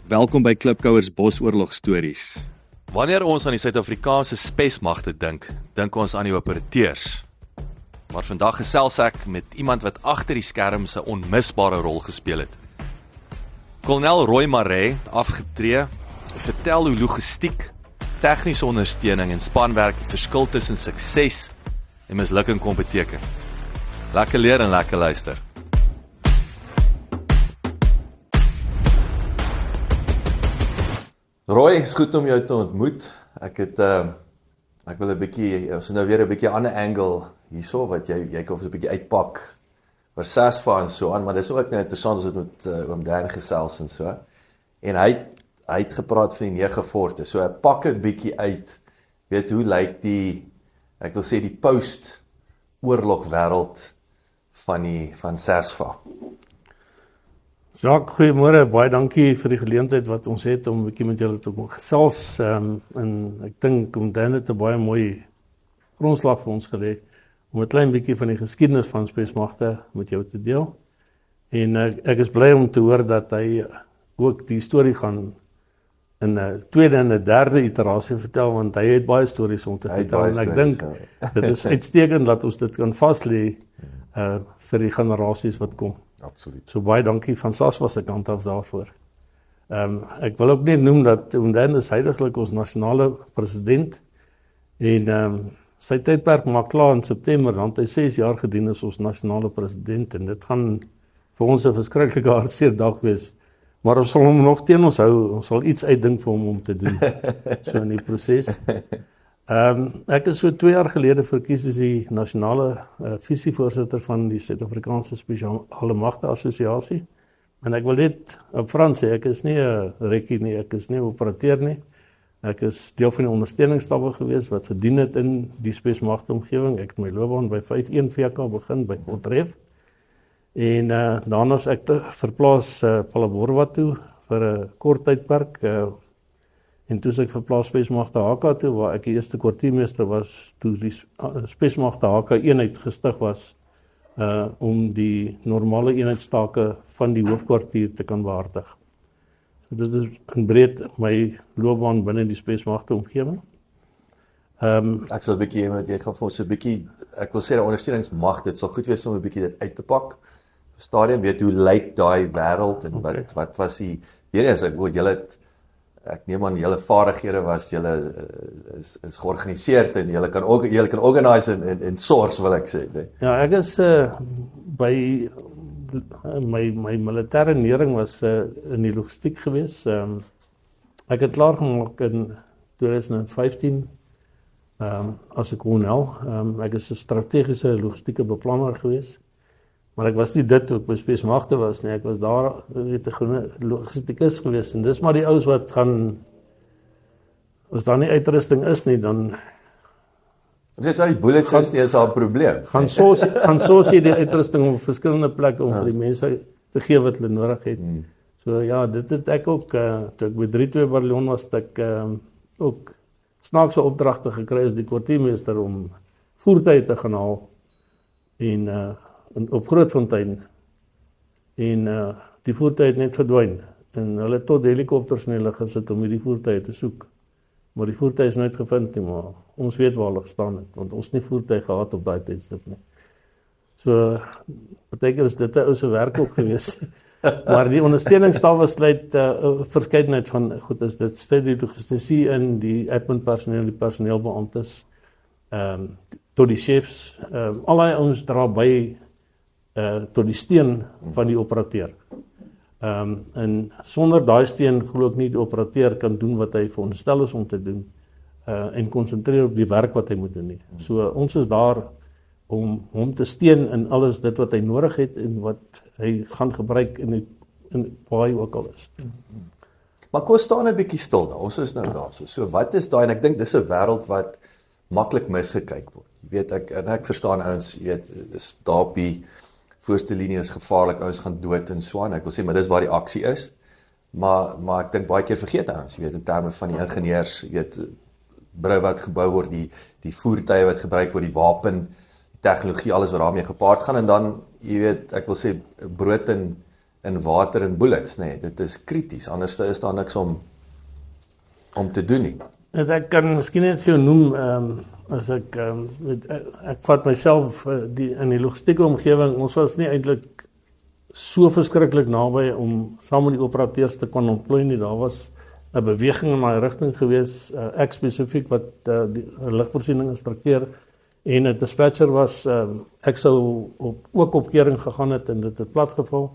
Welkom by Klipkouers Bosoorlog Stories. Wanneer ons aan die Suid-Afrikaanse spesmagte dink ons aan die operateurs. Maar vandag gesels ek met iemand wat agter die skerms 'n onmisbare rol gespeel het. Kolonel Roy Maree, afgetree, vertel hoe logistiek, tegniese ondersteuning en spanwerk die verskil tussen sukses en mislukking kon beteken. Lekker leer en lekker luister. Roy, is goed om jou te ontmoet. Ek wil 'n bietjie, ons nou weer 'n bietjie ander angle hierso wat jy kan 'n bietjie uitpak oor SASFA en so aan, maar dis ook nou interessant as dit met oom Dan gesels en so. En hy het gepraat van die 9 forte. So ek pak 'n bietjie uit. Weet hoe lyk ek wil sê die post-oorlog wêreld van SASFA. Jacques, goeiemôre, baie dankie vir die geleentheid wat ons het om 'n bietjie met julle te gesels. En ek dink om Dan het 'n baie mooi grondslag vir ons gelê om 'n klein bietjie van die geskiedenis van spesmagte met jou te deel. En ek is bly om te hoor dat hy ook die storie gaan in 'n tweede en 'n derde iterasie vertel, want hy het baie stories om te vertel. En ek dink dit is uitstekend dat ons dit kan vas lê vir die generasies wat kom. Absoluut. So baie dankie van SASFA se kant af daarvoor. Ek wil ook net noem dat Dan is heidaglik ons nasionale president en sy tydperk maak klaar in September, dan het hy 6 jaar gedien as ons nasionale president en dit gaan vir ons 'n verskriklike hartseer dag wees. Maar ons sal hom nog teen ons hou, ons sal iets uitdink vir hom om te doen so in die proses. Ek is so 2 jaar gelede verkies as die nasionale visievoorsitter van die Suid-Afrikaanse Spesiale Magte Assosiasie. En ek wil net op Frans sê, ek is nie 'n rekkie nie, ek is nie 'n operateur nie. Ek is deel van die ondersteuningsstawwe gewees wat gedien het in die spesmagte omgewing. Ek het my loopbaan by 51 VK begin by Kortref. En daarna is ek verplaas Palabora toe vir 'n kort tydperk. En toe is ek verplaas spesmagte HK toe, waar ek die eerste kwartiermeester was toe die spesmagte HK eenheid gestig was om die normale eenheidstake van die hoofkwartier te kan behartig. So dit is in breed my loopbaan binne die spesmagte omgewing. Ek sal 'n bietjie met jy gaan vir ons 'n bietjie, ek wil sê die ondersteuningsmag, dit sal goed wees om 'n bietjie dit uit te pak. Stadium weet hoe lyk daai wêreld en wat was die eens ek wil julle ek neem aan julle vaardighede was julle is georganiseerd en julle kan organise en source wil ek sê, nee. Ja, ek is by my militêre nering was in die logistiek gewees. Ek het klaar gemaak in 2015 as 'n kolonel. Ek is 'n strategiese logistieke beplanner gewees. Maar ek was nie dit toe ek by spesmagte was nie. Ek was daar weet 'n logistikus gewees en dis maar die ouens wat gaan as daar nie uitrusting is nie dan Dit is al die bullets is nie 'n probleem. Gaan soos jy die uitrusting op verskillende plekke om vir die mense te gee wat hulle nodig het. So ja, dit het ek ook toe ek by 32 bataljon was ek ook snaakse opdragte gekry as die kwartiermeester om voertuie te gaan haal en op Grootfontein en die voertuie het net verdwyn en hulle het tot helikopters in hulle gesit om hierdie voertuie te soek. Maar die voertuie is nooit gevind nie, maar ons weet waar hulle gestaan het, want ons nie voertuie gehad op daai tydstip nie. So, beteken is dit 'n ou se werk ook gewees. Maar die ondersteuningsstawwe sluit verskeidenheid van, goed, is dit sluit die logistisie in, die admin personeel, die personeelbeamptes, tot die chefs, allei ons dra by tot die steun van die operateur. En sonder daai steun glo ek nie die operateur kan doen wat hy veronderstel is om te doen en konsentreer op die werk wat hy moet doen nie. So ons is daar om hom te steun in alles dit wat hy nodig het en wat hy gaan gebruik in waar hy ook al is. Maar kom staan 'n bietjie stil daar. Ons is nou daar. So wat is daai en ek dink dis 'n wêreld wat maklik misgekyk word. Jy weet ek verstaan ouens, jy weet, is daar op die voorste linie is gevaarlik, ouens gaan dood en so aan. Ek wil sê maar dis waar die aksie is. Maar ek dink baie keer vergeet ouens, jy weet, in terme van die ingenieurs, jy weet, brûe wat gebou word, die voertuie wat gebruik word, die wapen, die tegnologie, alles wat daarmee gepaard gaan en dan, jy weet, ek wil sê brood en in water en bullets, nee, dit is krities, anders is daar niks om te doen nie. En ek kan miskien net vir jou noem, as ek vat myself in die logistieke omgewing, ons was nie eintlik so verskriklik naby om saam met die operateurs te kon ontplooi nie. Daar was 'n beweging in daai rigting gewees, ek spesifiek wat die lugvoorsiening instrukteer en 'n dispatcher was, ek sou ook op kering gegaan het en dit het platgeval,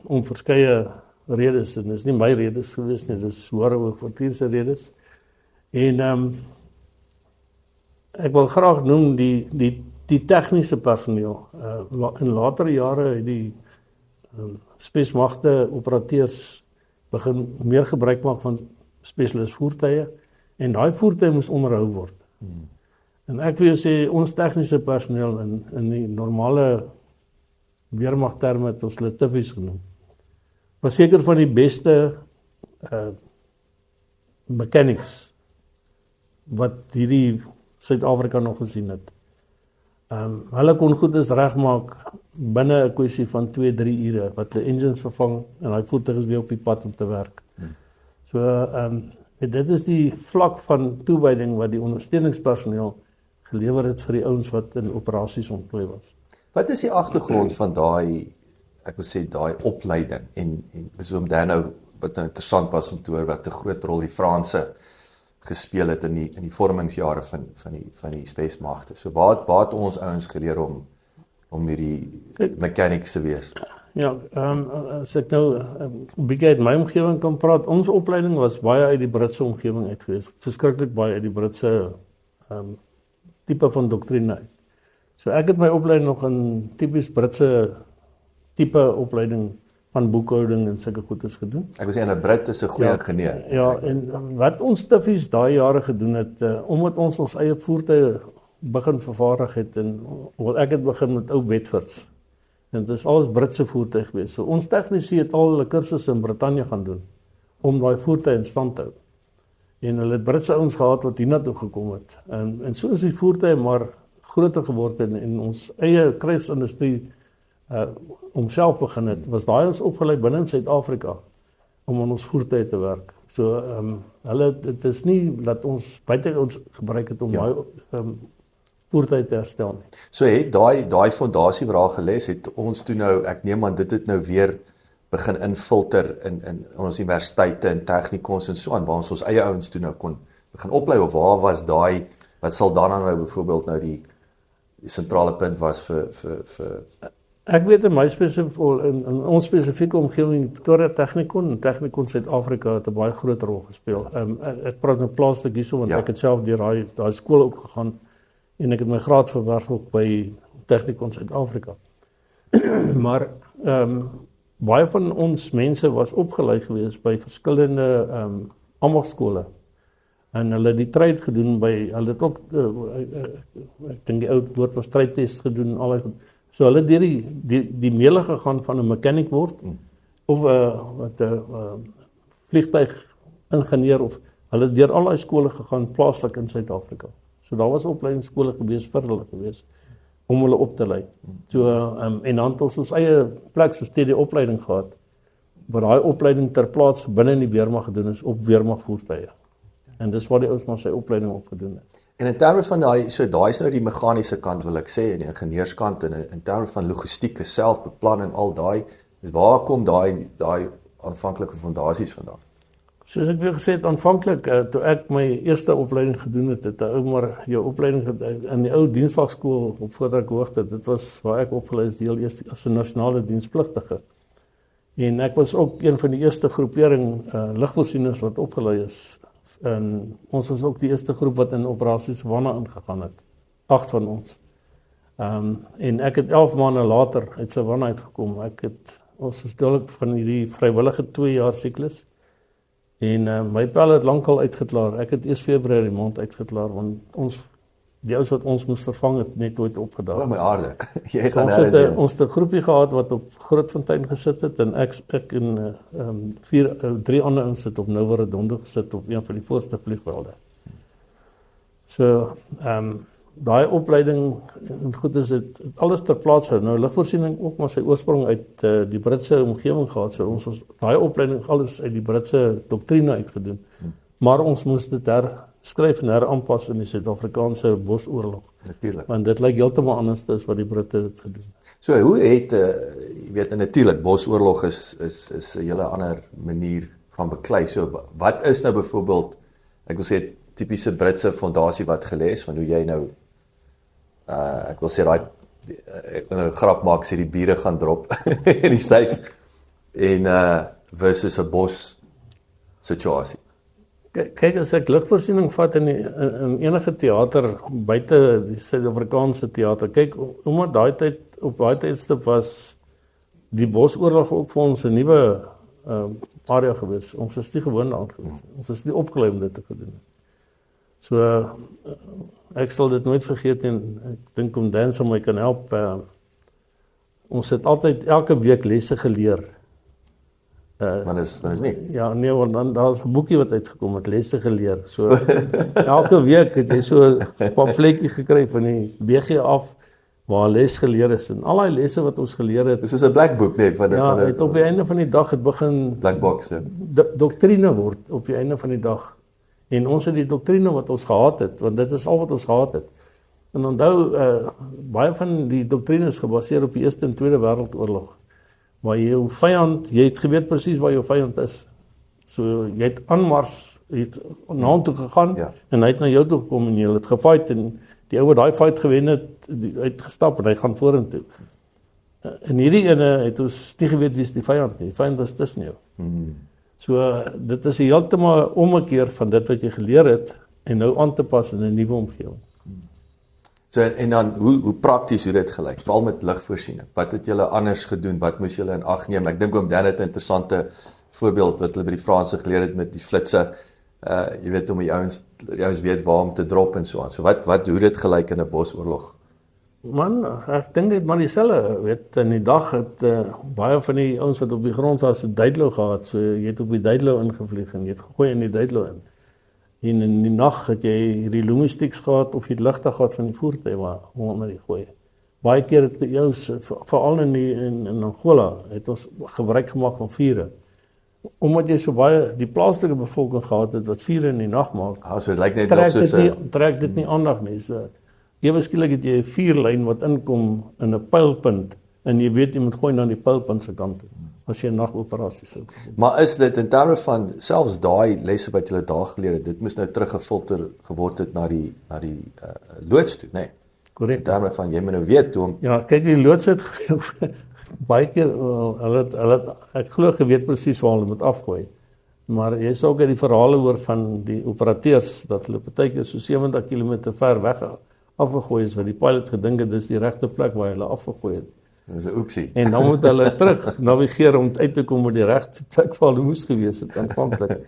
om verskeie redes, en dis nie my redes gewees nie, dis hoë kwartierse redes. En ek wil graag noem die tegniese personeel. In latere jare het die spesmagte operateurs begin meer gebruik maak van specialist voertuie en daai voertuie moes onderhou word. En ek wil sê ons tegniese personeel in die normale weermagterme het ons hulle tiffies genoem. Was seker van die beste mechanics wat hierdie Suid-Afrika nog gesien het. Hulle kon goedes regmaak binne 'n kwessie van 2-3 ure wat hulle engines vervang en hy voertuig is weer op die pad om te werk. So dit is die vlak van toewyding wat die ondersteuningspersoneel gelewer het vir die ouens wat in operasies ontplooi was. Wat is die agtergrond van daai, ek wil sê daai opleiding en so om dan nou wat nou interessant was om te hoor wat 'n groot rol die Franse gespeel het in die vormingsjare van die spesmagte. So waar het ons ouens geleer om hierdie mechanics te wees? Ja, as ek nou 'n bietjie uit my omgewing kan praat, ons opleiding was baie uit die Britse omgewing uit gewees, verskriklik baie uit die Britse tipe van doktrine uit. So ek het my opleiding nog in tipies Britse tipe opleiding van boekhouding en sulke goedes gedoen. Ek wil sê 'n Brit is 'n goeie ingenieur. Ja, en wat ons stiffies daai jare gedoen het, omdat ons eie voertuie begin vervaardig het en ek het begin met ou Bedfords. En dit is alles Britse voertuie gewees. So ons tegnisi het al hulle kursusse in Brittanje gaan doen om daai voertuie in stand te hou. En hulle het Britse ouens gehad wat hiernatoe gekom het. En so is die voertuie maar groter geword en ons eie krygsindustrie homself begin het, was daai ons opgelei binne in Suid-Afrika om aan ons voertuie te werk. So dit is nie dat ons buite ons gebruik het om daai voertuie te herstel nie. So het daai fondasie wat daar gelê het, ons toe nou, ek neem aan dit het nou weer begin infilter in ons universiteite en technikons en so aan, waar ons eie ouens toe nou kon begin oplei, of waar was daai, wat sal daarna nou byvoorbeeld nou die sentrale punt was vir Ek weet in my in ons spesifieke omgewing, Pretoria Technikon en Technikon Suid-Afrika het 'n baie groot rol gespeel. Ek praat nou plaaslik hierso want ek het self deur daai skool ook gegaan en ek het my graad verwerf ook by Technikon Suid-Afrika. Maar baie van ons mense was opgelei gewees by verskillende ambagskole. En hulle het die trade gedoen by, hulle het ook ek dink die ou woord was trade test gedoen, al die so hulle het die meele gegaan van 'n mechanic word of 'n vliegtuigingenieur of hulle het deur al daai skole gegaan plaaslik in Suid-Afrika. So daar was opleidingsskole gewees vir hulle gewees om hulle op te lei. So en dan het ons eie plek so steeds die opleiding gehad waar daai opleiding ter plaatse binne in die weermag gedoen is op weermagvoertuie. En dis waar die ouens maar sy opleiding op gedoen het. En in terme van daai is nou die meganiese kant wil ek sê en die ingenieurskant en in terme van logistiek self, beplanning al daai, is waar kom daai aanvanklike fondasies vandaan? Soos ek weer gesê het aanvanklik toe ek my eerste opleiding gedoen het, het ou maar jou opleiding in die ou diensvakskool op Voortdruk Hoogte, dit was waar ek opgelei is deel eerste as 'n nasionale dienspligtige. En ek was ook een van die eerste groepering lugvoorsieners wat opgelei is. En ons was ook die eerste groep wat in operasies Savanna ingegaan het. 8 van ons. En ek het 11 maande later uit Savanna uitgekom. Ons is deel van hierdie vrywillige 2 jaar siklus. En my pel het lankal uitgeklaar. Ek het eers Februarie maand uitgeklaar want die ouens wat ons moes vervang het net nooit opgedaag. O my aarde. Jy gaan ons het 'n groepie gehad wat op Grootfontein gesit het en ek en 3 ander ouens het op Nouwere Redondo gesit op een van die voorste vliegvelde. So daai opleiding en goed is dit alles ter plaatse. Nou lugvoorsiening ook maar sy oorsprong uit die Britse omgewing gehad. So ons daai opleiding alles uit die Britse doktrine uitgedoen. Maar ons moes dit herskryf en heraanpas in die Suid-Afrikaanse Bosoorlog. Natuurlik. Want dit lyk heeltemal anders as wat die Britte dit gedoen het. So hoe het jy weet natuurlik Bosoorlog is 'n hele ander manier van beklei. So wat is nou byvoorbeeld ek wil sê tipiese Britse fondasie wat gelê is van hoe jy nou ek wil sê daai ek wil nou 'n grap maak sê die biere gaan drop in die States en versus 'n bos situasie. Kyk as ek lugvoorsiening vat in enige teater buite die Suid-Afrikaanse teater. Kyk omdat op daai tydstip was die Bosoorlog ook vir ons 'n nuwe area gewees. Ons is nie gewoond daaraan gewees. Ons is nie opgelei om dit te doen. So ek sal dit nooit vergeet en ek dink om Dan sal my kan help. Ons het altyd elke week lesse geleer. Maar is nie. Ja, nee, want dan daar's 'n boekie wat uitgekom het, lesse geleer. So elke week het jy so 'n pamfletjie gekry van die BG af waar les geleer is en al die lesse wat ons geleer het. Dis is 'n black book net van ja, het op die einde van die dag het begin black box ja. Doktrine word op die einde van die dag. En ons het die doktrine wat ons gehad het, want dit is al wat ons gehad het. En onthou baie van die doktrines is gebaseer op die Eerste en Tweede Wêreldoorlog. Maar jou vyand, jy het geweet presies waar jou vyand is. So jy het aanmars, jy het na hom toe gegaan en hy het na jou toe gekom en jy het gefight en die ou wat daai fight gewen het, uitgestap en hy gaan vorentoe. En hierdie ene het ons nie geweet wie is die vyand nie. Die vyand is tussen jou. So dit is heeltemal omgekeer van dit wat jy geleer het en nou aan te pas in 'n nuwe omgewing. So en dan hoe prakties hoe dit gelyk, veral met lugvoorsiening. Wat het julle anders gedoen? Wat moes julle in ag neem? Ek dink oom Dan het 'n interessante voorbeeld wat hulle by die Franse geleer het met die flitsse. Jy weet om die ouens weet waar om te drop en so aan. So wat hoe dit gelyk in 'n Bosoorlog? Man, ek dink dit maar dieselfde, weet in die dag het baie van die ouens wat op die grond was 'n duidlo gehad. So jy het op die duidlo ingevlieg en jy het gegooi in die duidlo in. En in die nag het jy hierdie logistics gehad of jy het ligte gehad van die voertuie waarna jy gooi. Baie keer het by ons veral in Angola het ons gebruik gemaak van vure. Omdat jy so baie die plaaslike bevolking gehad het wat vure in die nag maak. So dit lyk net op soos trek dit nie aandag nie. So ewe skielik het jy 'n vuurlyn wat inkom in 'n pylpunt en jy weet jy moet gooi na die pylpunt se kant toe as jy 'n nagoperasie sou. Maar is dit in terme van selfs daai lesse wat jy daar geleer het, dit moes nou teruggefilter geword het na die loods toe, nê? Nee. Korrek. In terme van jy moet nou weet hoe om ja, kyk die loods het baie keer hulle ek glo geweet presies waar hulle moet afgooi. Maar jy sou ook die verhale hoor van die operateurs dat hulle partykeer so 70 km ver weg afgegooi is wat die pilot gedink het dis die regte plek waar hulle afgegooi het. Dis 'n oepsie. En dan moet hulle terug navigeer om uit te kom by die regte plek waar hulle moes gewees het aanvanklik.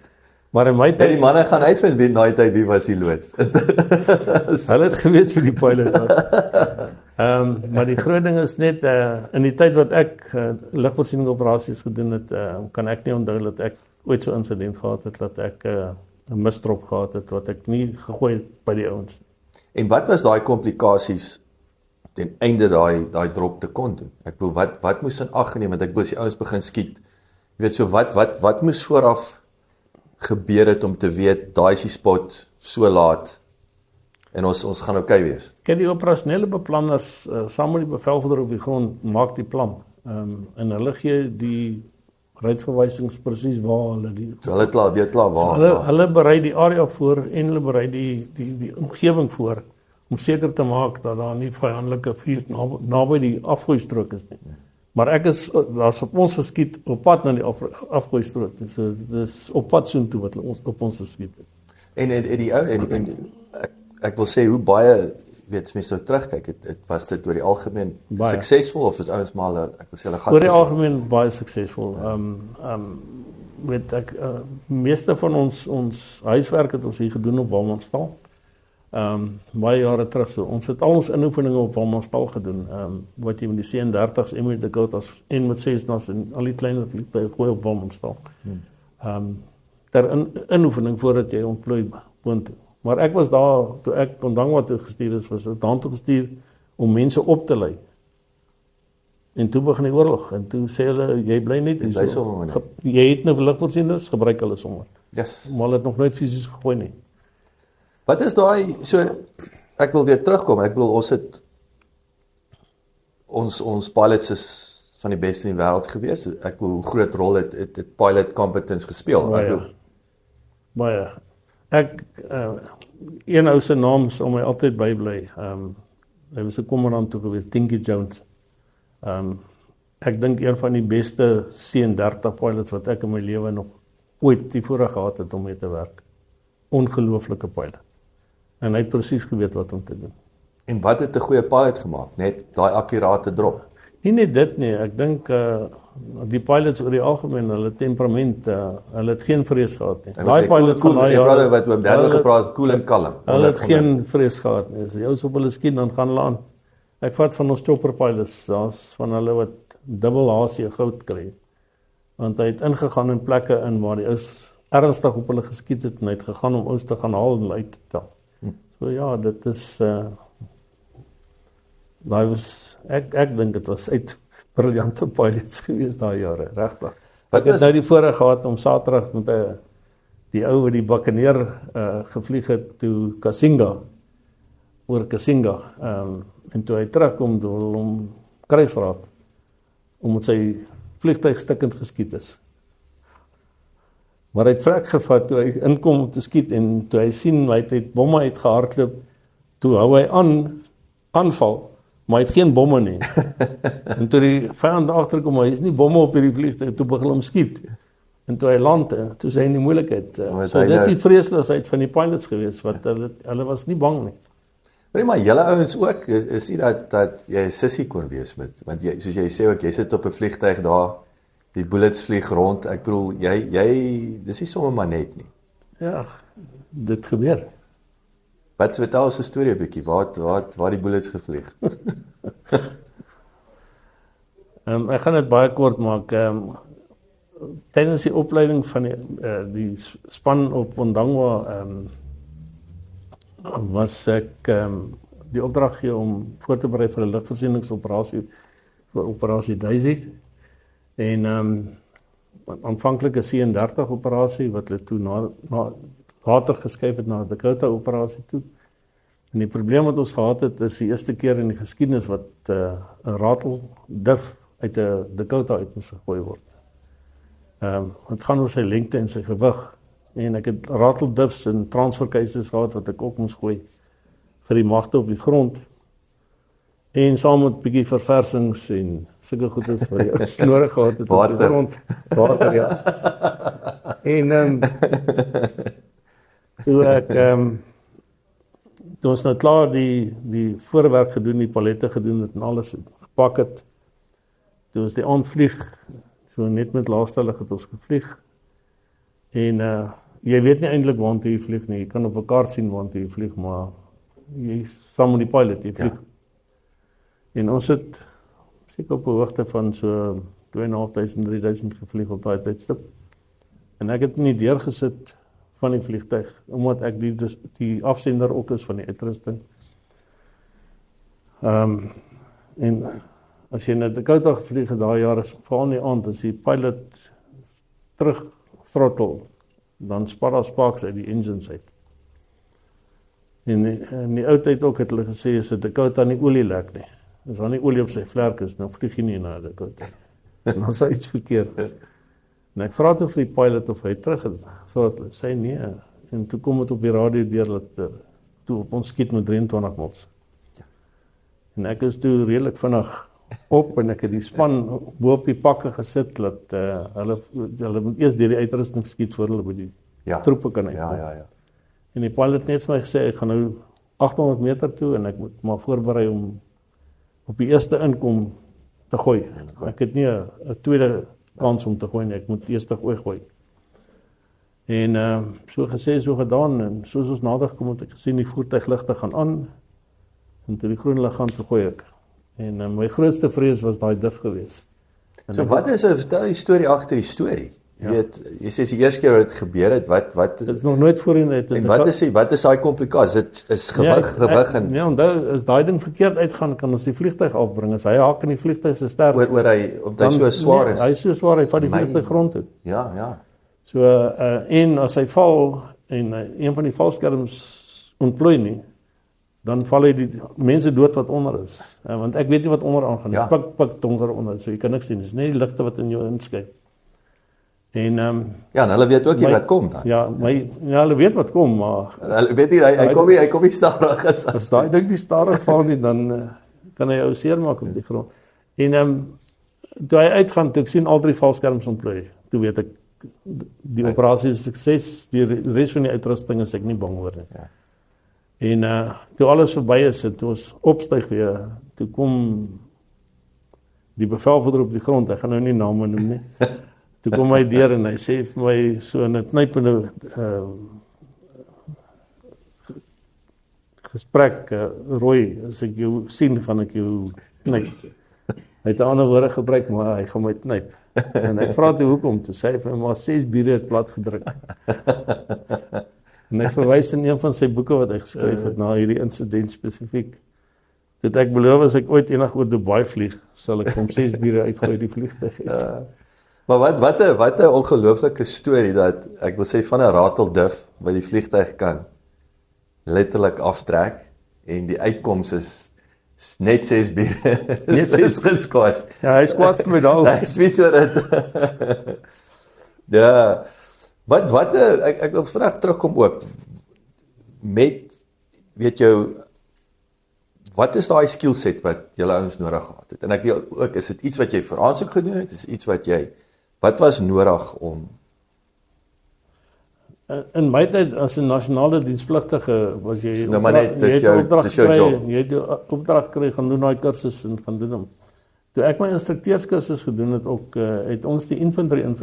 Maar in my tyd die manne gaan uitvind wie daai tyd wie was die loods. Hulle het geweet vir die pilot was. Maar die groot ding is net in die tyd wat ek lugvoorsiening operasies gedoen het, kan ek nie onthou dat ek ooit so 'n insident gehad het dat ek 'n misdrop gehad het wat ek nie gegooi het by die ouens. En wat was daai komplikasies ten einde daai drop te kon doen? Ek bedoel wat moes in ag geneem want ek moes die ouens begin skiet. Jy weet so wat moes vooraf gebeur het om te weet daai is die spot so laat en ons gaan okay wees. Kyk die operasionele beplanners saam met die bevelvoerder op die grond maak die plan. En hulle gee die ruitverwysings presies waar hulle die so hulle weet klaar waar. So hulle berei die area voor en hulle berei die omgewing voor om seker te maak dat daar nie vyandelike vuur naby die afgooistrook is nie. Maar daar's op ons geskiet op pad na die afgooistrook. So dit is op pad soontoe wat hulle op ons geskiet het. En die ou en ek wil sê hoe baie weet mense nou terugkyk, was dit oor die algemeen suksesvol of is ouens maar ek wil sê hulle gaan oor die algemeen baie suksesvol. Weet ek meeste van ons huiswerk het ons hier gedoen op Walmanstal. Baie jare terug so. Ons het al ons inoefeninge op Walmanstal gedoen. Wat jy met die C-30s en met die Dakotas en met Cessnas en al die kleiner vliegtuie gooi op Walmanstal. Ter inoefening voordat jy ontplooi boontoe. Maar ek was daar, toe ek Ondangwa toe gestuur is, was ek daar toe gestuur om mense op te lei. En toe begin die oorlog, en toe sê hulle, jy bly net hier so. Jy het nou ligvoorsieners, gebruik hulle sommer. Yes. Maar hulle het nog nooit fisies gegooi nie. Wat is daai, so, ek wil weer terugkom, ek bedoel, ons pilots is van die beste in die wêreld gewees, ek bedoel, hoe groot rol het pilot competence gespeel, Baie. Ek, een ou se naam sal my altyd bybly, hy was 'n kommandant toe gewees, Tinky Jones. Ek dink een van die beste C-30 pilots wat ek in my lewe nog ooit die voorreg gehad het om mee te werk. Ongelooflike pilot. En hy het presies geweet wat om te doen. En wat het 'n goeie pilot gemaak? Net daai akkurate drop. Nie net dit nie, ek dink die pilots oor die algemeen, hulle temperament, hulle het geen vrees gehad nie. Daai pilots van daai jare wat oom Daniel gepraat, cool en kalm. Hulle het geen vrees gehad nie. As jy op hulle skiet, dan gaan hulle aan. Ek vat van ons chopper pilots, daar's van hulle wat dubbel HC goud kry. Want hy het ingegaan in plekke in waar die is ernstig op hulle geskiet het en hy het gegaan om ons te gaan haal en uit te tel. So ja, dit is daai was ek dink dit was uit briljante pilots gewees daai jare, regtig. Ek het nou die voorreg gehad om Saterdag met die ou wat die Buccaneer gevlieg het toe Kasinga, oor Kasinga, en toe hy terugkom door hom krygsraad omdat sy vliegtuig stikkend geskiet is. Maar hy het vrek gevat toe hy inkom om te skiet en toe hy sien hy het bomme uitgehardloop, toe hou hy aanval, maar hy het geen bomme nie. En toe die vyand agterkom, hy is nie bomme op hierdie vliegtuig, toe begin hom skiet. En toe hy land, toe sy in die moeilikheid. So dis die vreesloosheid van die pilots gewees, wat hulle was nie bang nie. Maar julle ouens ook, is nie dat jy 'n sissie kon wees met, want jy, soos jy sê ook, jy sit op 'n vliegtuig daar, die bullets vlieg rond, ek bedoel, jy dis nie sommer maar net nie. Ja, dit gebeur. Wat vertel ons 'n storie 'n bietjie, waar die bullets gevlieg? Ek gaan dit baie kort maak. Tydens die opleiding van die span op Ondangwa, was ek die opdrag gegee om voor te berei vir 'n lugvoorsieningsoperasie vir operasie Daisy. En aanvanklike C-30 operasie wat hulle toe later geskuif het na Dakota operasie toe. En die probleem wat ons gehad het is die eerste keer in die geskiedenis wat 'n rateldif uit 'n Dakota uit moes gegooi word. Het gaan oor sy lengte en sy gewig. En ek het rateldifs en transferkeisers gehad wat ek ook moes gooi vir die magte op die grond. En saam met 'n bietjie verversings en sulke goedes wat jy nodig gehad het op die grond. Water, ja. En toe ons nou klaar die voorwerk gedoen, die palette gedoen het en alles gepak het, toe ons die aanvlieg, so net met laaste lig het ons gevlieg. En jy weet nie eintlik waartoe jy vlieg nie. Jy kan op 'n kaart sien waartoe jy vlieg, maar jy saam met die pilot, jy vlieg. Ja. En ons het seker op 'n hoogte van so 2.500, 3.000 gevlieg op daai tydstip. En ek het nie deurgesit van die vliegtuig, omdat ek die afsender ook is van die uitrusting. En as jy na Dakota gevlieg het daai jare, veral in die aand, as die pilot terug throttle, dan spat sparks uit die engines uit. En in die ou tyd ook het hulle gesê, as 'n Dakota nie olie lek nie, as daar nie olie op sy vlerk is, dan vlieg jy nie na Dakota. En dan is iets verkeerd. En ek vra toe vir die pilot of hy terug het, sê nee, en toe kom het op die radio deur, dat toe op ons skiet met 23 knots. En ek is toe redelik vinnig op, en ek het die span bo op die pakke gesit, dat hulle moet eers deur die uitrusting skiet, voor hulle by die troepe kan uitkom. Ja. En die pilot net vir my gesê, ek gaan nou 800 meter toe, en ek moet maar voorberei om op die eerste inkom te gooi. Ek het nie 'n tweede kans om te gooi nie, ek moet eers te gooi. En so gesê, so gedaan, en soos ons nader kom, het ek gesien die voertuigligte gaan aan, en toe die groen lig gaan, toe gooi ek. En my grootste vrees was daai dif gewees. So wat is, vertel die storie agter die storie? jy sê die eerste keer wat dit gebeur het, wat Dit is nog nooit voorheen uit. en wat is daai komplikasie? Dit is gewig en Ja, onthou, as daai ding verkeerd uitgaan, kan ons die vliegtuig afbring. As hy haak in die vliegtuig se ster, oor hy omdat hy so swaar is. Hy is so swaar, hy vat die vliegtuig grond toe. Ja. So en as hy val en een van die valskerms ontplooi nie, dan val hy die mense dood wat onder is. Want ek weet nie wat onder aangaan. Ja. Dit pik donker onder, so jy kan niks sien. Dis net die ligte wat in jou inskyn. En Ja, en hulle weet ook nie wat kom dan. ja, hulle weet wat kom, maar Hulle weet nie hy kom nie stadig as daai ding nie stadig val nie, dan kan hy jou seermaak op die grond. En toe hy uitgaan, toe ek sien al 3 valskerms ontplooi, toe weet ek die operasie is sukses, die res van die uitrusting is ek nie bang oor nie. Ja. En toe alles verby is, toe ons opstyg weer, toe kom die bevelvoerder op die grond, ek gaan nou nie name noem nie. Toe kom hy deur en hy sê vir my so in 'n knypende gesprek, Roy, as ek jou sien, gaan ek jou knyp. Hy het 'n ander woorde gebruik, maar hy gaan my knyp. En ek vra toe hoekom, toe sê hy vir my, maar 6 biere het plat gedruk. En hy verwys in een van sy boeke wat hy geskryf het na hierdie insident spesifiek. Dit ek beloof as ek ooit enig oor Dubai vlieg, sal ek hom 6 biere uitgooi die vliegtuig uit. Maar wat 'n ongelooflike storie dat ek wil sê van 'n rateldif wat die vliegtuig kan letterlik aftrek en die uitkoms is net 6 biere. Net 6 gesquash. Ja, hy squats vir my daal. Hy is so dit. Ja. Wat ek wil vinnig terugkom ook met weet jou wat is daai skillset wat julle ouens nodig gehad het? En ek wil ook is dit iets wat jy vir aansoek gedoen het? Is iets wat was nodig om in my tyd as 'n nasionale dienspligtige was jy nou maar net dis jou job. Jy het opdrag gekry gaan doen daai kursus en gaan doen hom. Toe ek my instrukteurskursus gedoen het ook het ons die infantry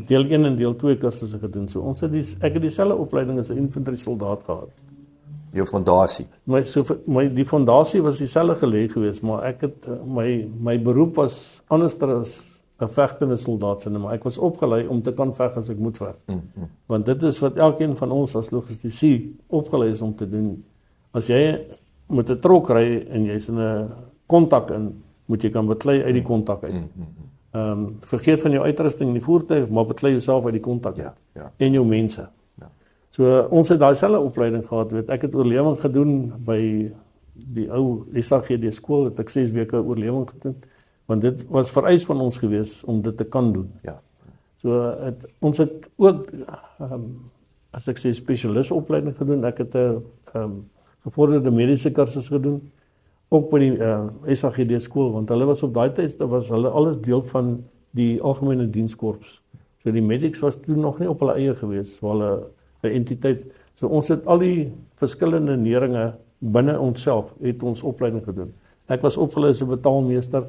deel 1 en deel 2 kursusse gedoen. So ons het ek het dieselfde opleiding as 'n infantry soldaat gehad. Jou fondasie. Die fondasie was dieselfde gelê geweest, maar ek het my beroep was anderster as 'n vegtende soldaat sinne, maar ek was opgelei om te kan veg as ek moet veg. Want dit is wat elkeen van ons as logistici opgelei is om te doen. As jy met 'n trok ry en jy's in 'n kontak in, moet jy kan beklei uit die kontak uit. Vergeet van jou uitrusting in die voertuig, maar beklei jouself uit die kontak uit. Ja. En jou mense. So ons het daai selfde opleiding gehad, weet ek het oorlewing gedoen by die ou SAGD skool, het ek 6 weke oorlewing gedoen, want dit was vereis van ons gewees om dit te kan doen. Ja. So ons het ook as ek sê spesialis opleiding gedoen, ek het 'n gevorderde mediese kursus gedoen, ook by die SAGD skool, want hulle was op daai tyd, was hulle alles deel van die algemene dienskorps. So die medics was toe nog nie op hulle eie gewees, waar hulle 'n entiteit. So ons het al die verskillende neringe binne onsself het ons opleiding gedoen. Ek was opgelei as 'n betaalmeester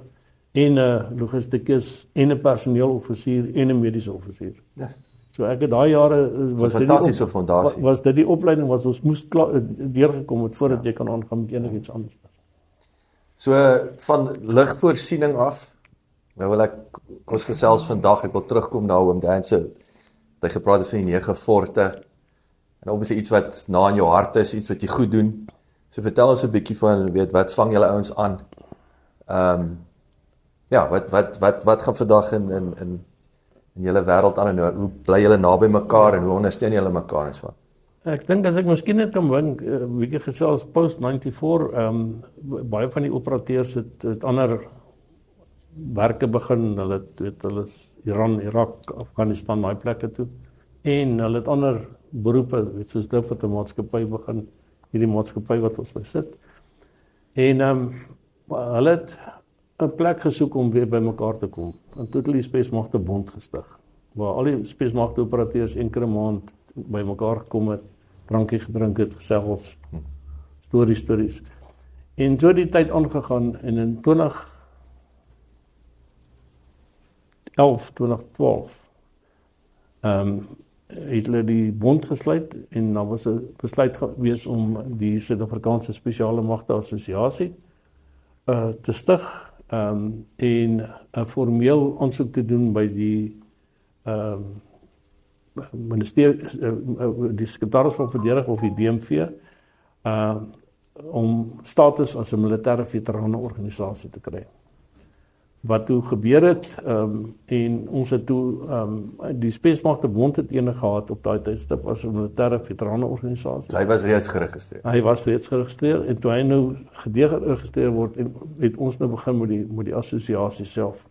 en 'n logistikus en 'n personeeloffisier en 'n mediese offisier. Yes. So ek het daai jare was dit fantastiese fondasie. Was dit die opleiding wat ons moes deurgekom het voordat jy kan aangaan met enigiets anders. So van ligvoorsiening af. Nou wil ek ons gesels vandag, ek wil terugkom na oom Dan se hy gepraat het van die 9 forte. En obviously iets wat na in jou hart is, iets wat jy goed doen. So vertel ons 'n bietjie van wat vang julle ouens aan? Ja, wat gaan vandag in julle wêreld aan en hoe bly julle naby mekaar en hoe ondersteun julle mekaar en so? Ek dink as ek miskien net kan wink, 'n bietjie gesels post 94, baie van die operateurs het ander werke begin, hulle is Iran, Irak, Afghanistan, daai plekke toe. En hulle het ander beroepe, soos dit wat 'n maatskappy begin, hierdie maatskappy wat ons by sit. En hulle het 'n plek gesoek om weer by mekaar te kom. En toe het hulle die Spesmagte Bond gestig, waar al die Spesmagte operateurs een keer 'n maand by mekaar gekom het, drankie gedrink het, gesels, stories. En so die tyd aangegaan en in 2012 het hulle die bond gesluit en daar was 'n besluit gewees om die Suid-Afrikaanse Spesiale Magte Assosiasie te stig en 'n formeel aansoek te doen by die ministerie, die sekretaris van verdediging of die DMV, om status as 'n militêre veteranenorganisasie te kry. Wat toe gebeur het, en ons het toe, die Spesmagte Bond het ene gehad op daai tydstip as 'n militêre veteranenorganisasie. So hy was reeds geregistreer. Hy was reeds geregistreer, en toe hy nou geregistreer word, het ons nou begin met die assosiasie self.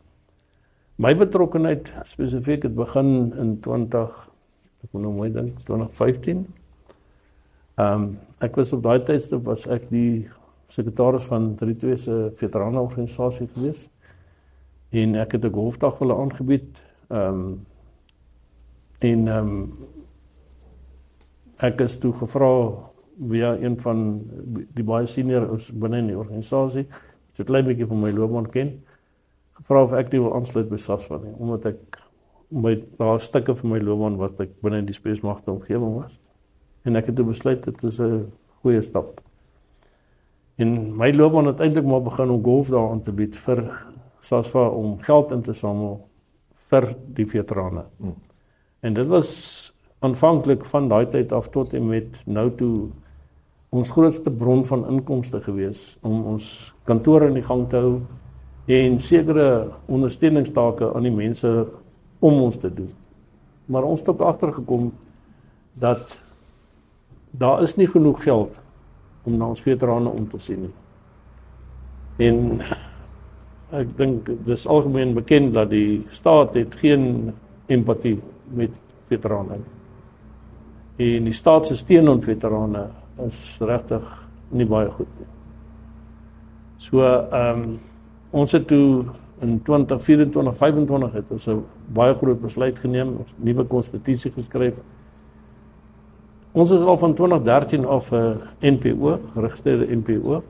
My betrokkenheid spesifiek het begin in 2015. Ek was op daai tydstip was ek die sekretaris van 32 se veteranenorganisasie gewees. En ek het 'n golfdag vir hulle aangebied. Ek is toe gevra via een van die baie senior binne in die organisasie, so 'n klein bietjie van my loopbaan ken, gevra of ek nie wil aansluit by SASVA nie, omdat daar stukke van my loopbaan wat ek binne in die Spesmagte omgewing was. En ek het toe besluit dit is 'n goeie stap. En my loopbaan het eintlik maar begin om golfdae aan te bied vir SASVA om geld in te samel vir die veterane. En dit was aanvanklik van daai tyd af tot en met nou toe ons grootste bron van inkomste gewees om ons kantore in die gang te hou en sekere ondersteuningstake aan die mense om ons te doen. Maar ons het ook agtergekom dat daar is nie genoeg geld om na ons veterane om te sien nie. En ek dink dit is algemeen bekend dat die staat het geen empatie met veterane. En die staat se steun aan veterane is regtig nie baie goed nie. So ons het toe in 2024-25 het ons 'n baie groot besluit geneem, 'n nuwe konstitusie geskryf. Ons is al van 2013 af 'n NPO, geregistreerde NPO.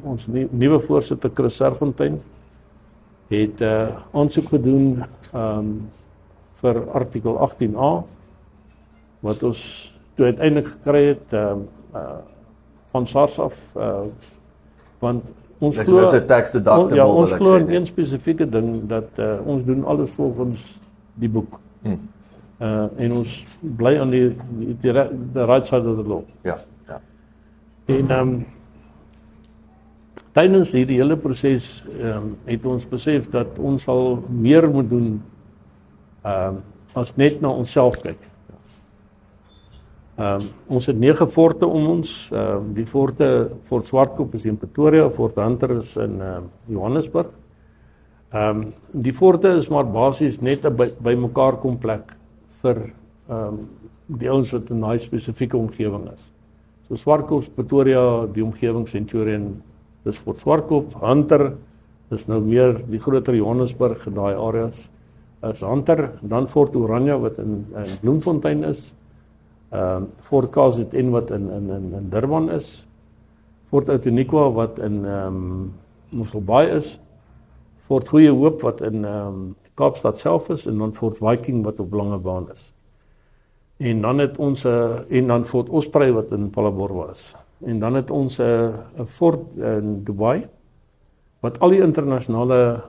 Ons nuwe voorsitter Chris Serfontein het aansoek gedoen vir artikel 18A wat ons toe uiteindelik gekry het van SARS af, want ons glo ons glo in een spesifieke ding dat ons doen alles volgens die boek. En ons bly aan die right side of the law. Ja. En tydens hierdie hele proses het ons besef dat ons sal meer moet doen as net na onsself kyk. Ons het 9 forte om ons. Die forte, Fort Swartkop is in Pretoria, Fort Hunter is in Johannesburg. Die forte is maar basies net 'n bymekaar kom plek vir die ouens wat in daai spesifieke omgewing is. So Swartkop, Pretoria, die omgewing Centurion, dis Fort Swartkop. Hunter is nou meer die groter Johannesburg en daai areas is Hunter, dan Fort Oranje wat in Bloemfontein is. Fort KZN wat in Durban is. Fort Outeniqua wat in Mosselbaai is. Fort Goeie Hoop wat in Kaapstad self is, en dan Fort Viking wat op Langebaan is. En dan het ons en dan Fort Osprey wat in Phalaborwa is. En dan het ons 'n fort in Dubai wat al die internasionale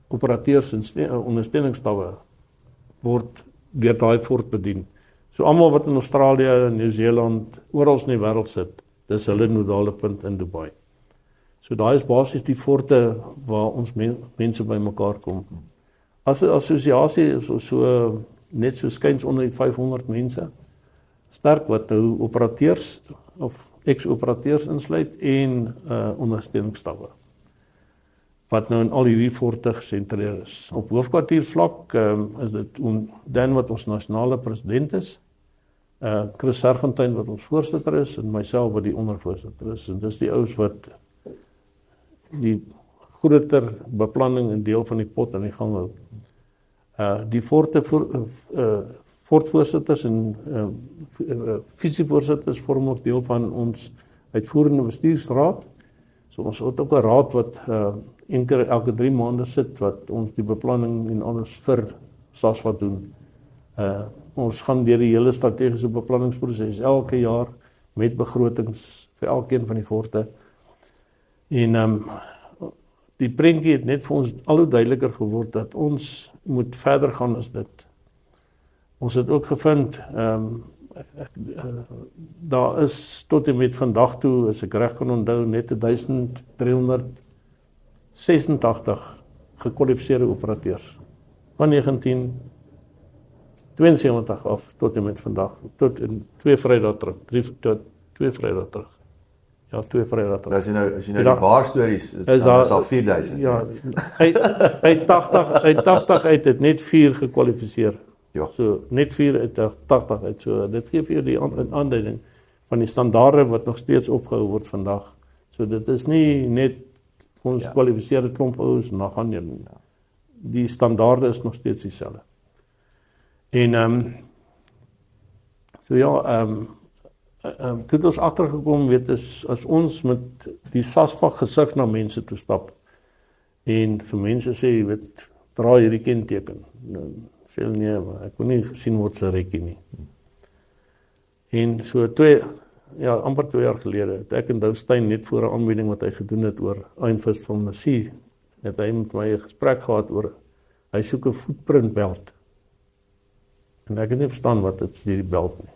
operateurs en ondersteuningsstawwe word deur daai fort bedien. So almal wat in Australië, Nieu-Seeland, oral in die wêreld sit, dis hulle nodale punt in Dubai. So daai is basies die forte waar ons mense bymekaar kom. As 'n assosiasie is ons so net so skuins onder die 500 mense sterk wat nou operateurs of ex-operateurs insluit en ondersteuningsstawwe wat nou in al hierdie forte gesentreer is. Op hoofkwartiervlak is dit Dan wat ons nasionale president is, Chris Serfontein wat ons voorsitter is en myself wat die ondervoorsitter is. En dis die ouens wat die groter beplanning en deel van die pot aan die gang hou. Die fortvoorsitters en visievoorsitters vorm ook deel van ons uitvoerende bestuursraad. So ons het ook 'n raad wat elke 3 maande sit wat ons die beplanning en alles vir SASVA doen. Ons gaan deur die hele strategiese beplanningsproses elke jaar met begrotings vir elkeen van die forte. En die prentjie het net vir ons al hoe duideliker geword dat ons moet verder gaan as dit. Ons het ook gevind, daar is tot en met vandag toe, as ek reg kan onthou, net 1386 gekwalifiseerde operateurs. Van 1972 af tot en met vandag, tot in 2 Vrydae terug, 2 Vrydae terug. Ja, 2 Vrydae terug. As jy nou die baarstories, dan is al 4000. Ja, uit 80 uit het net 4 gekwalifiseer. Ja. So net 4 uit 80 uit. So dit gee vir jou die aanduiding van die standaarde wat nog steeds opgehou word vandag. So dit is nie net ons kwalifiseerde klomp ouens en dan gaan jy. Die standaarde is nog steeds dieselfde. En toe het ons agtergekom, weet as ons met die SASVA gesig na mense toe stap en vir mense sê, weet, dra hierdie kenteken. Sê nee, maar ek wil nie gesien word se rekkie nie. En so amper 2 jaar gelede, het ek en Doustein net voor 'n aanbieding wat hy gedoen het oor Einfist van Massie, het hy met my 'n gesprek gehad oor, hy soek 'n footprint belt. En ek het nie verstaan wat dit is die belt nie.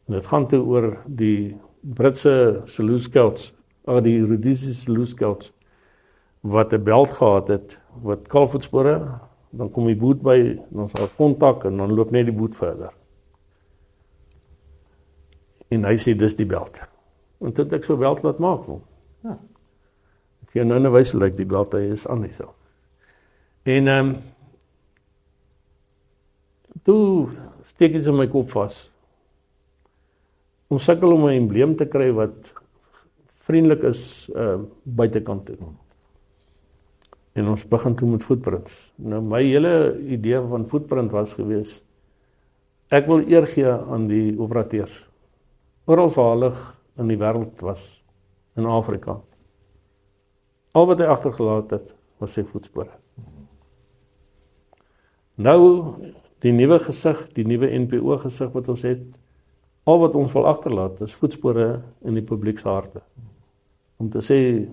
En dit gaan toe oor die Britse Selous Scouts, die Rhodesiese Selous Scouts, wat 'n belt gehad het, wat kalfvoetspore, dan kom die boot by, dan sal kontak en dan loop net die boot verder. En hy sê, dis die belt. En toe het ek so belt laat maak. Ja. Ek gee nou 'n wys hoe lyk die belt, hy is aan nie so. En toe steek iets in my kop vas. Ons sukkel om 'n embleem te kry wat vriendelik is buitekant toe. En ons begin toe met footprints. Nou my hele idee van footprint was gewees, ek wil eer gee aan die operateurs. Oral waar hulle in die wêreld was, in Afrika. Al wat hy agtergelaat het, was sy voetspore. Nou, die nuwe gesig, die nuwe NPO gesig wat ons het, al wat ons wil agterlaat, is voetspore in die publiek se harte. Om te sê,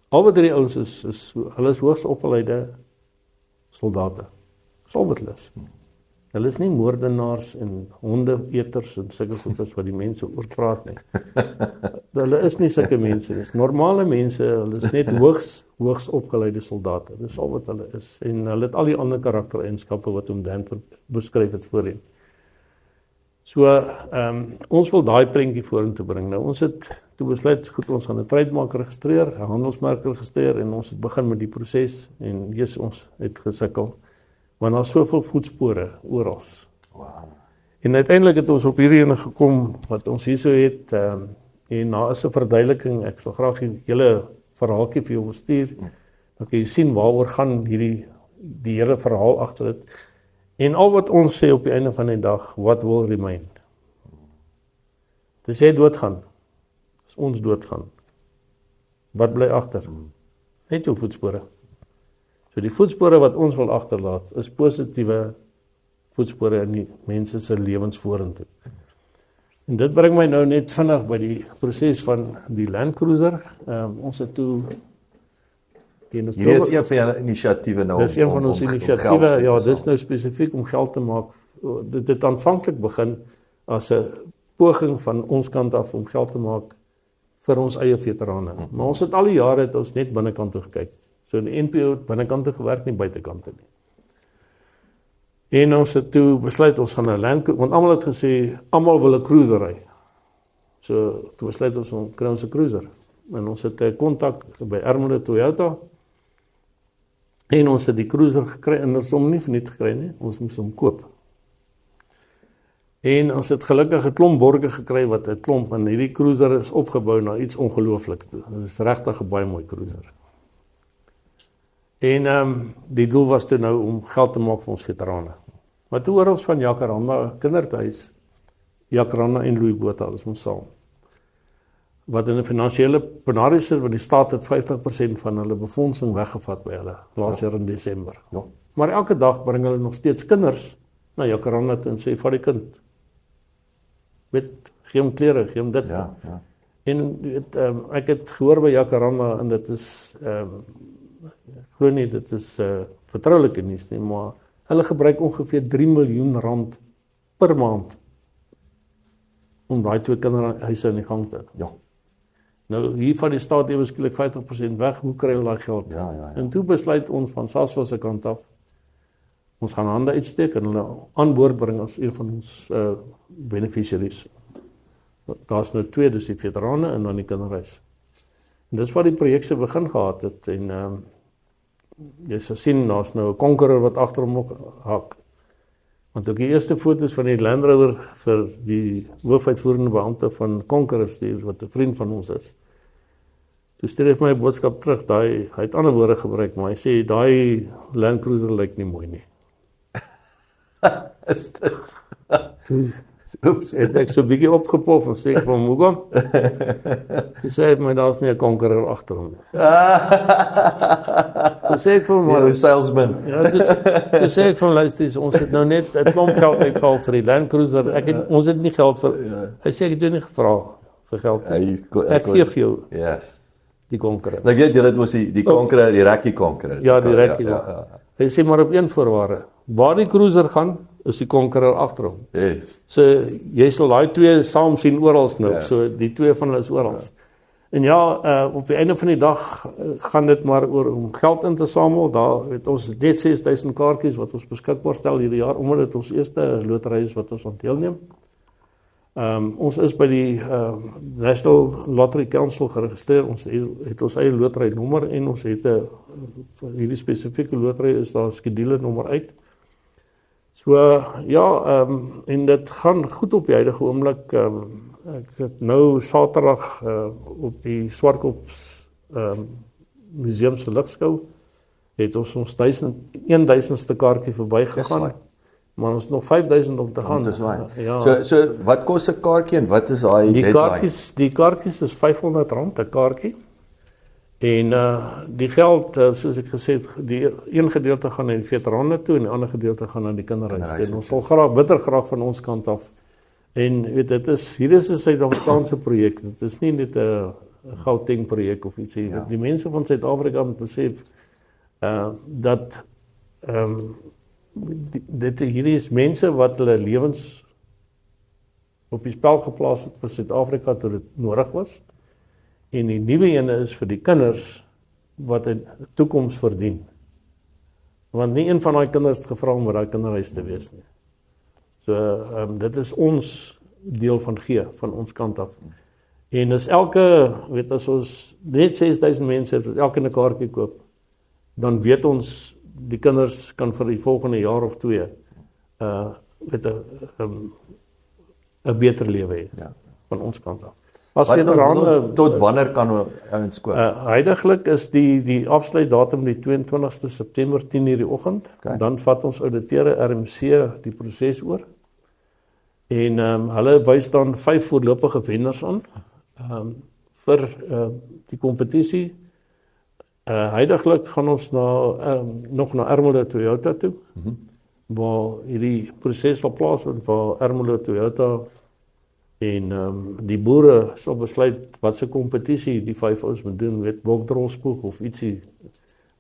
al wat die ouens is hulle is hoogs opgeleide soldate. Dis al wat hulle is. Hulle is nie moordenaars en hondeeters en sulke goeders wat die mense oor praat nie. Hulle is nie sulke mense, dis normale mense, hulle is net hoogs opgeleide soldate. Dis al wat hulle is. En hulle het al die ander karaktereienskappe wat Dan beskryf het voorheen. So, ons wil daai prentjie vorentoe bring. Nou, ons het toe besluit, goed, ons gaan 'n trademark registreer, 'n handelsmerk registreer, en ons het begin met die proses, en ons het gesukkel, want daar is soveel voetspore oral. Wow. En uiteindelik het ons op hierdie ene gekom, wat ons hierso het, en daar is 'n verduideliking, ek sal graag die hele verhaaltjie vir jou stuur, dan kan jy sien waaroor gaan die hele verhaal agter dit. En al wat ons sê op die einde van die dag, what will remain? Dis jy doodgaan, as ons doodgaan, wat bly agter? Net jou voetspore. So die voetspore wat ons wil agterlaat, is positiewe voetspore in die mense se lewens vorentoe. En dit bring my nou net vinnig by die proses van die Land Cruiser. Ons het toe Hierdie is een van julle inisiatiewe nou. Dis een van ons inisiatiewe, ja, dis nou spesifiek om geld te maak. Dit het aanvanklik begin as 'n poging van ons kant af om geld te maak vir ons eie veterane. Maar ons het al die jare het ons net binnekant toe gekyk. So die NPO het binnekant toe gewerk, nie buitekant toe nie. En ons het toe besluit ons gaan 'n Land Cruiser, want almal het gesê almal wil 'n cruiser ry. So toe besluit ons kry ons 'n cruiser. En ons het 'n kontak by Ermelo Toyota. En ons het die cruiser gekry, en ons het hom nie verniet gekry nie, ons moes hom koop. En ons het gelukkig 'n klomp borge gekry, wat 'n klomp, en hierdie cruiser is opgebou na iets ongelooflik toe. Dit is regtig 'n baie mooi cruiser. En die doel was toe nou om geld te maak vir ons veterane. Maar toe hoor ons van Jacaranda kindertuis, Jacaranda en Louis Botha, ons moet saam. Wat in 'n finansiële penarie sit, want die staat het 50% van hulle befondsing weggevat by hulle, laas jaar in Desember. Ja. Maar elke dag bring hulle nog steeds kinders na Jacaranda toe en sê, vat die kind. Gee hom klere, gee hom dit. Ja. En ek het gehoor by Jacaranda, en dit is, ek glo nie, dit is vertroulike nuus nie, maar Hulle gebruik ongeveer 3 miljoen rand per maand om daai 2 kinderhuise in die gang te hou. Ja. Nou hier van die staat ewe skielik 50% weg, hoe kry hulle daai geld? Ja. En toe besluit ons van SASSA se kant af, ons gaan hande uitsteek en hulle aan boord bring as een van ons beneficiaries. Daar's nou 2, dis die veterane en dan die kinderhuis. En dis wat die projek se begin gehad het en jy sal sien, daar's nou 'n Conqueror wat agter hom nog hak. Want ook die eerste foto's van die Land Rover vir die hoofuitvoerende beampte van Conqueror stuur, wat 'n vriend van ons is. Toe stuur hy vir my 'n boodskap terug, hy het ander woorde gebruik, maar hy sê, daai Land Cruiser lyk nie mooi nie. Is dit? Oeps, het ek so 'n bietjie opgepof en sê ek van hoekom? Toe sê hy, maar daar's nie 'n Conqueror agter hom nie. Toe sê ek vir hom, Jy salesman. ja, toe sê ek van luister, ons het nou net 'n klomp geld uitgehaal vir die Land Cruiser. Ons het nie geld vir. Hy sê ek het jou nie gevra vir geld. Ek gee vir jou Yes. die Conqueror. Nou weet jy dit was die Conqueror, die Rekkie Conqueror. Ja, die Rekkie. Ja. Hy sê maar op een voorwaarde. Waar die Cruiser gaan, is die Conqueror agter hom. Yes. So jy sal daai 2 saam sien oral nou. Yes. So die 2 van hulle is oral. En ja, op die einde van die dag gaan dit maar oor om geld in te samel. Daar het ons net 6000 kaartjies wat ons beskikbaar stel hierdie jaar, omdat dit ons eerste lotery is wat ons aan deelneem. Ons is by die National Lottery Council geregistreer. Ons het ons eie lotery nommer en ons het 'n hierdie spesifieke lotery is daar 'n skedule nommer uit. So ja, en dit gaan goed op die huidige oomblik. Ek het nou Saterdag op die Swartkops museum se ligskou het ons 1000ste kaartjie verbygegaan. Maar ons nog 5000 om te gaan. Ja. So wat kos 'n kaartjie en wat is daai deadline? Die kaartjies is R500 'n kaartjie. En die geld, soos ek gesê het, die een gedeelte gaan na die veterane toe en die ander gedeelte gaan na die kinderhuis. En ons sal bitter graag van ons kant af. En weet hier is 'n Suid-Afrikaanse projek. Dit is nie net 'n Gauteng projek of iets nie. Ja. Die mense van Suid-Afrika moet besef dat hierdie is mense wat hulle lewens op die spel geplaas het vir Suid-Afrika toe dit nodig was. En die nuwe ene is vir die kinders wat 'n toekoms verdien. Want nie een van daai kinders het gevra om by daai kinderhuis te wees nie. So dit is ons deel van gee van ons kant af. En as as ons net 6000 mense het wat elke 'n kaartjie koop, dan weet ons die kinders kan vir die volgende jaar of 2 'n beter lewe hê van ons kant af. Tot wanneer kan ouens koop? Huidiglik is die afsluitdatum die 22ste September 10:00 die oggend. Okay. Dan vat ons ouditeure RMC die proses oor. En hulle wys dan 5 voorlopige wenners aan vir die kompetisie. Huidiglik gaan ons nog na Ermelo Toyota toe. Waar hierdie proses sal plaasvind vir Ermelo Toyota. En die boere sal besluit wat se kompetisie die 5 ouens moet doen, weet bokdrolspoeg of ietsie.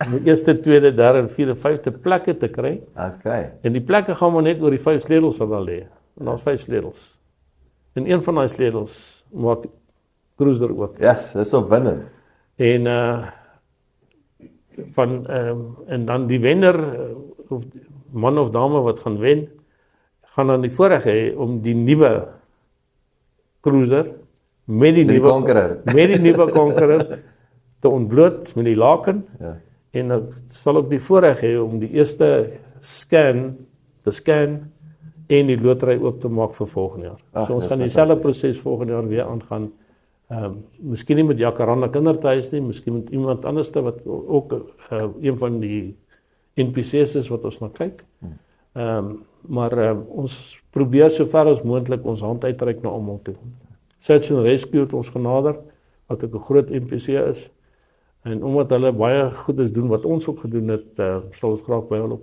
Om die eerste, tweede, derde, vierde, vyfde plekke te kry. Okay. En die plekke gaan maar net oor die 5 sleutels wat daar lê. En daar's 5 sleutels. En een van daai sleutels maak Cruiser oop. Yes, dis opwindend. En en dan die wenner of man of dame wat gaan wen, gaan dan die voorreg hê om die nuwe Cruiser met die nuwe Conqueror te ontbloot met die laken. Ja. En dan sal ook die voorreg hê om die eerste te scan en die lotery oop te maak vir volgende jaar. So ons gaan dieselfde proses volgende jaar weer aangaan. Miskien nie met Jacaranda Kindertuis nie, miskien met iemand anders wat ook een van die NPC's is wat ons na kyk. Maar ons probeer so ver as moontlik ons hand uitreik na almal toe. Search and Rescue het ons genader, wat ook 'n groot NPC is. En omdat hulle baie goedes doen wat ons ook gedoen het, sal ons graag by hulle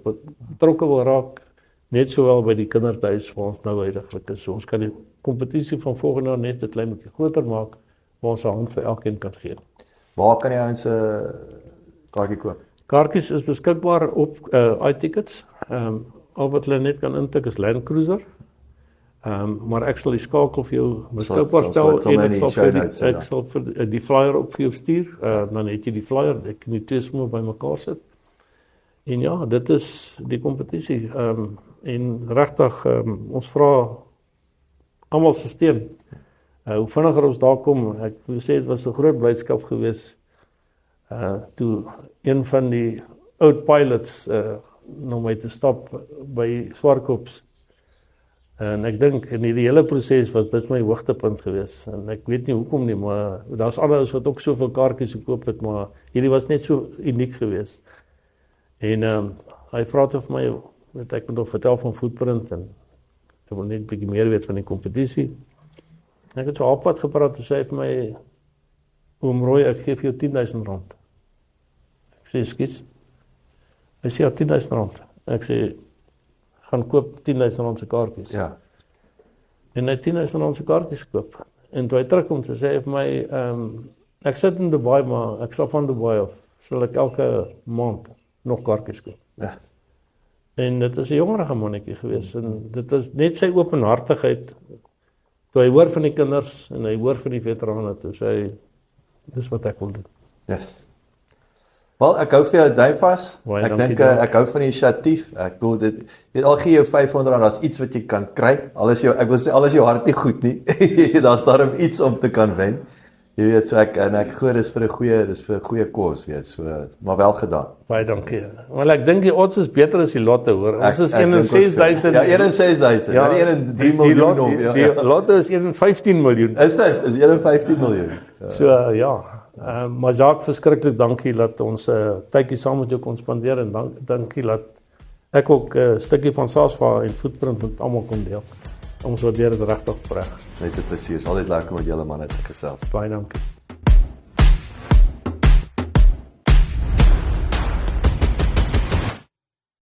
betrokke wil raak, net sowel by die kindertuis waar ons nou huidiglik is. So ons kan die kompetisie van volgende jaar net 'n klein bietjie groter maak, waar ons 'n hand vir elkeen kan gee. Waar kan jy ons kaartjie koop? Kaartjies is beskikbaar op iTickets. Al wat hulle net kan intik is Land Cruiser. Maar ek sal die skakel vir jou beskikbaar stel en ek sal vir die flyer op vir jou stuur. Dan het jy die flyer, ek kan die twee sommer bymekaar sit. En ja, dit is die kompetisie. En regtig ons vra almal se steun. Hoe vinniger ons daar kom, ek wil sê dit was 'n groot blydskap geweest. Toe een van die oud pilots na my te stap by Swartkops. En ek dink in die hele proses was dit my hoogtepunt geweest. En ek weet nie hoekom nie, maar daar's ander wat ook soveel kaartjies gekoop het, maar hierdie was net so uniek geweest. En hy vra toe vir my, weet ek moet nog vertel van Footprint en ek wil net 'n bietjie meer weet van die kompetisie. Ek het so op pad gepraat en sê vir my, oom Roy, ek gee vir jou R10,000. Ek sê, ekskuus. Hy sê, ja, R10,000. Ek sê, gaan koop R10,000 se kaartjies. Ja. En hy het R10,000 se kaartjies gekoop. En toe hy terugkom, sê hy vir my, ek sit in Dubai, maar ek sal van Dubai af, sal ek elke maand nog kaartjies koop. Ja. En dit is 'n jongerige mannetjie geweest en dit is net sy openhartigheid. Toe hy hoor van die kinders en hy hoor van die veterane, toe sê hy, dis wat ek wil doen. Yes. Wel, ek hou vir jou duim vas. Baie Ek dankie dink daar. ek hou van die inisiatief. Ek bedoel dit, weet al gee jou R500, daar's iets wat jy kan kry. Ek wil sê alles jou hart nie goed nie. Daar's daarom iets om te kan wen. Jy weet, so ek glo dis vir 'n goeie kos, weet, so maar wel gedaan. Baie dankie. Maar ek dink die odds is beter as die lotte, hoor. Ons is 1 in dink ook so. 6000. Ja, 1 in 6000. Ja, nie 1 in 3 miljoen of ja. Die lotte is 1 in 15 miljoen. Is 1 in 15 miljoen. So ja. Maar Jacques, verskriklik dankie dat ons tydjie saam met jou kon spandeer en dankie dat ek ook 'n stukkie van SASVA en Footprint met almal kon deel. Ons waardeer dit regtig opreg. Net 'n plesier. Is altyd lekker om met julle manne te gesels. Baie dankie.